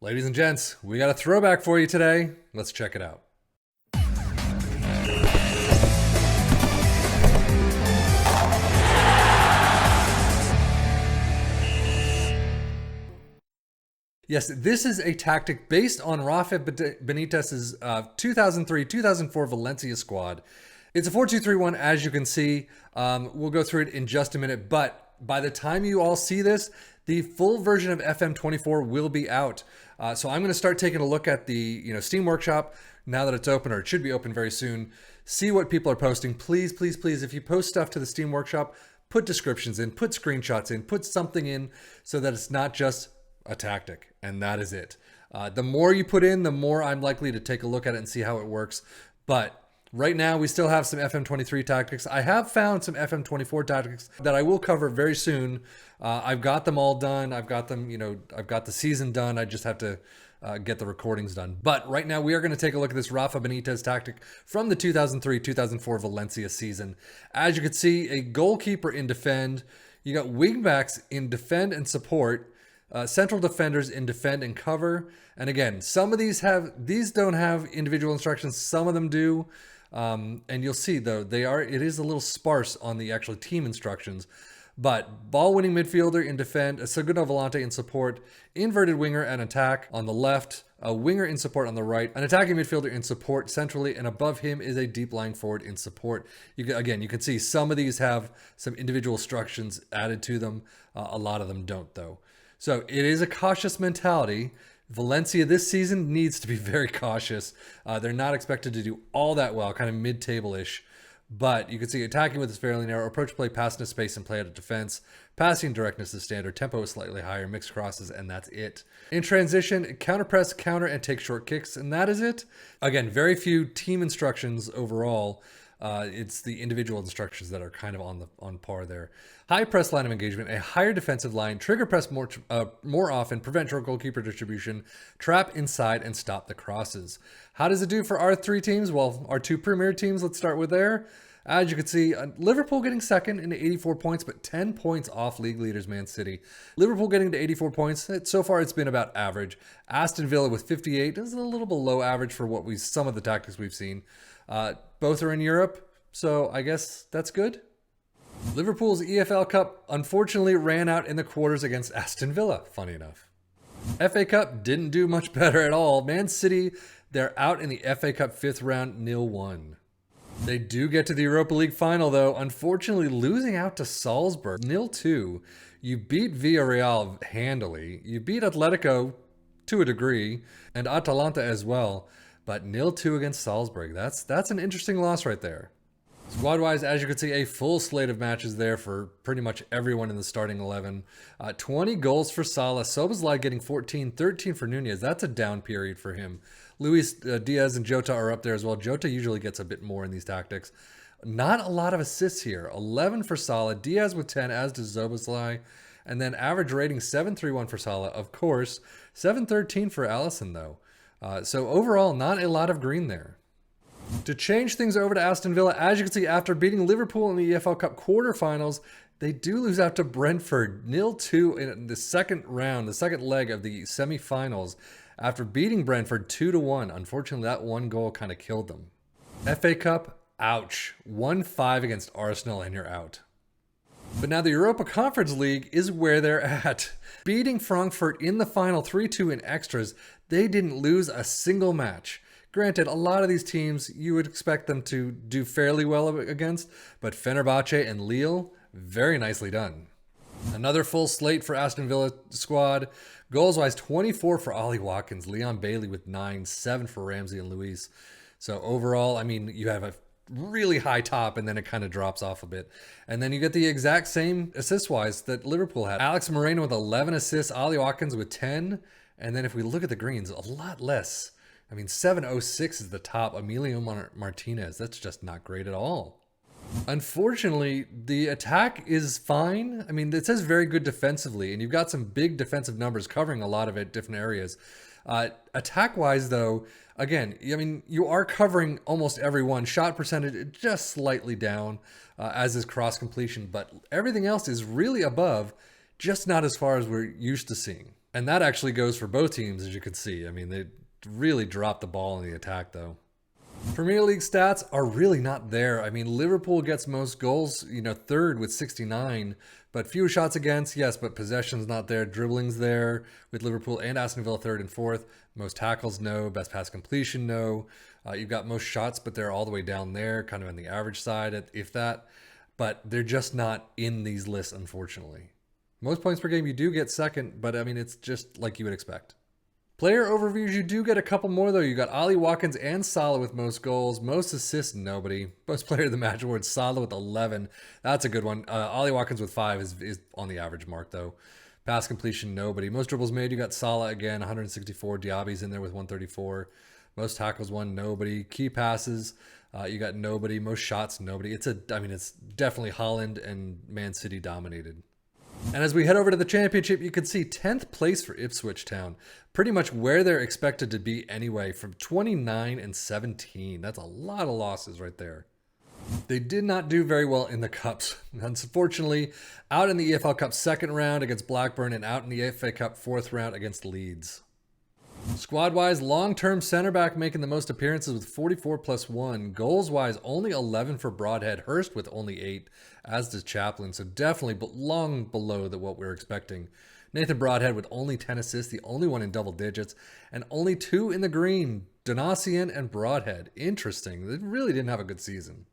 Ladies and gents, we got a throwback for you today. Let's check it out. Yes, this is a tactic based on Rafa Benitez's 2003-2004 Valencia squad. It's a 4-2-3-1, as you can see. We'll go through it in just a minute, but by the time you all see this, the full version of FM24 will be out. So I'm going to start taking a look at the Steam Workshop now that it's open, or it should be open very soon. See what people are posting. Please, please, please, if you post stuff to the Steam Workshop, put descriptions in, put screenshots in, put something in so that it's not just a tactic, and that is it. The more you put in, the more I'm likely to take a look at it and see how it works. But right now, we still have some FM23 tactics. I have found some FM24 tactics that I will cover very soon. I've got them all done. I've got them, I've got the season done. I just have to get the recordings done. But right now, we are going to take a look at this Rafa Benitez tactic from the 2003-2004 Valencia season. As you can see, a goalkeeper in defend. You got wingbacks in defend and support. Central defenders in defend and cover. And again, some of these don't have individual instructions. Some of them do. And you'll see though, it is a little sparse on the actual team instructions. But ball winning midfielder in defend, a segundo volante in support, inverted winger and attack on the left, a winger in support on the right, an attacking midfielder in support centrally, and above him is a deep lying forward in support. You can see some of these have some individual instructions added to them. A lot of them don't though. So it is a cautious mentality. Valencia this season needs to be very cautious. They're not expected to do all that well, kind of mid-table-ish. But you can see attacking with is fairly narrow, approach play, pass into space, and play out of defense. Passing directness is standard, tempo is slightly higher, mixed crosses, and that's it. In transition, counter press, counter, and take short kicks, and that is it. Again, very few team instructions overall. It's the individual instructions that are kind of on par there. High press line of engagement, a higher defensive line, trigger press more often, prevent short goalkeeper distribution, trap inside, and stop the crosses. How does it do for our three teams? Well, our two premier teams, let's start with there. As you can see, Liverpool getting second in 84 points, but 10 points off league leaders Man City. Liverpool getting to 84 points. So far, it's been about average. Aston Villa with 58 is a little below average for some of the tactics we've seen. Both are in Europe, so I guess that's good. Liverpool's EFL Cup unfortunately ran out in the quarters against Aston Villa, funny enough. FA Cup didn't do much better at all. Man City, they're out in the FA Cup 5th round, 0-1. They do get to the Europa League final, though, unfortunately losing out to Salzburg, 0-2. You beat Villarreal handily. You beat Atletico to a degree, and Atalanta as well. But 0-2 against Salzburg, that's an interesting loss right there. Squad-wise, as you can see, a full slate of matches there for pretty much everyone in the starting 11. 20 goals for Salah. Szoboszlai getting 14, 13 for Nunez. That's a down period for him. Luis Diaz and Jota are up there as well. Jota usually gets a bit more in these tactics. Not a lot of assists here. 11 for Salah. Diaz with 10, as does Szoboszlai. And then average rating 7.31 for Salah. Of course, 7.13 for Alisson, though. So overall, not a lot of green there. To change things over to Aston Villa, as you can see, after beating Liverpool in the EFL Cup quarterfinals, they do lose out to Brentford 0-2 in the second round, the second leg of the semi-finals, after beating Brentford 2-1. Unfortunately, that one goal kind of killed them. FA Cup, ouch. 1-5 against Arsenal, and you're out. But now the Europa Conference League is where they're at. Beating Frankfurt in the final 3-2 in extras, they didn't lose a single match. Granted, a lot of these teams you would expect them to do fairly well against, but Fenerbahce and Lille, very nicely done. Another full slate for Aston Villa squad. Goals-wise, 24 for Ollie Watkins, Leon Bailey with 9, 7 for Ramsey and Luis. So overall, I mean, you have a really high top and then it kind of drops off a bit. And then you get the exact same assist-wise that Liverpool had. Alex Moreno with 11 assists, Ollie Watkins with 10. And then if we look at the greens, a lot less. I mean, 706 is the top. Emilio Martinez, that's just not great at all. Unfortunately, the attack is fine. I mean, it says very good defensively, and you've got some big defensive numbers covering a lot of it, different areas. Attack-wise, though, again, I mean, you are covering almost every one. Shot percentage just slightly down, as is cross completion, but everything else is really above, just not as far as we're used to seeing. And that actually goes for both teams, as you can see. I mean, they really dropped the ball in the attack, though. Premier League stats are really not there. I mean, Liverpool gets most goals, third with 69, but fewer shots against, yes, but possession's not there. Dribbling's there with Liverpool and Aston Villa third and fourth. Most tackles, no. Best pass completion, no. You've got most shots, but they're all the way down there, kind of on the average side, if that. But they're just not in these lists, unfortunately. Most points per game, you do get second, but I mean, it's just like you would expect. Player overviews, you do get a couple more, though. You got Ollie Watkins and Salah with most goals. Most assists, nobody. Most player of the match awards, Salah with 11. That's a good one. Ollie Watkins with 5 is on the average mark, though. Pass completion, nobody. Most dribbles made, you got Salah again, 164. Diaby's in there with 134. Most tackles, 1, nobody. Key passes, you got nobody. Most shots, nobody. It's definitely Holland and Man City dominated. And as we head over to the championship, you can see 10th place for Ipswitch Town. Pretty much where they're expected to be anyway, from 29 and 17. That's a lot of losses right there. They did not do very well in the Cups. Unfortunately, out in the EFL Cup second round against Blackburn and out in the FA Cup fourth round against Leeds. Squad-wise, long-term center back making the most appearances with 44 plus 1. Goals-wise, only 11 for Broadhead. Hurst with only 8, as does Chaplin. So definitely long below what we were expecting. Nathan Broadhead with only 10 assists, the only one in double digits, and only 2 in the green. Donassian and Broadhead. Interesting. They really didn't have a good season.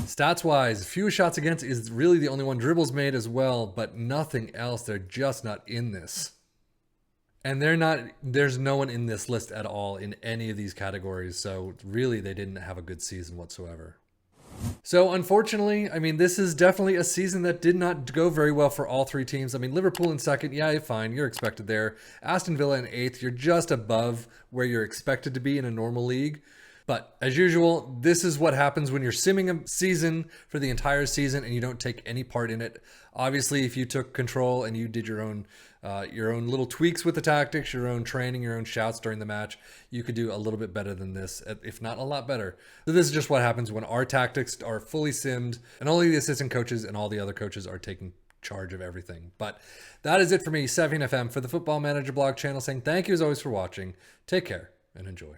Stats-wise, few shots against is really the only one. Dribbles made as well, but nothing else. They're just not in this. And there's no one in this list at all in any of these categories. So really, they didn't have a good season whatsoever. So unfortunately, I mean, this is definitely a season that did not go very well for all three teams. I mean, Liverpool in second, yeah, fine, you're expected there. Aston Villa in eighth, you're just above where you're expected to be in a normal league. But as usual, this is what happens when you're simming a season for the entire season and you don't take any part in it. Obviously, if you took control and you did your own little tweaks with the tactics, your own training, your own shouts during the match, you could do a little bit better than this, if not a lot better. So this is just what happens when our tactics are fully simmed and only the assistant coaches and all the other coaches are taking charge of everything. But that is it for me, Sevian FM, for the Football Manager blog channel, saying thank you as always for watching. Take care and enjoy.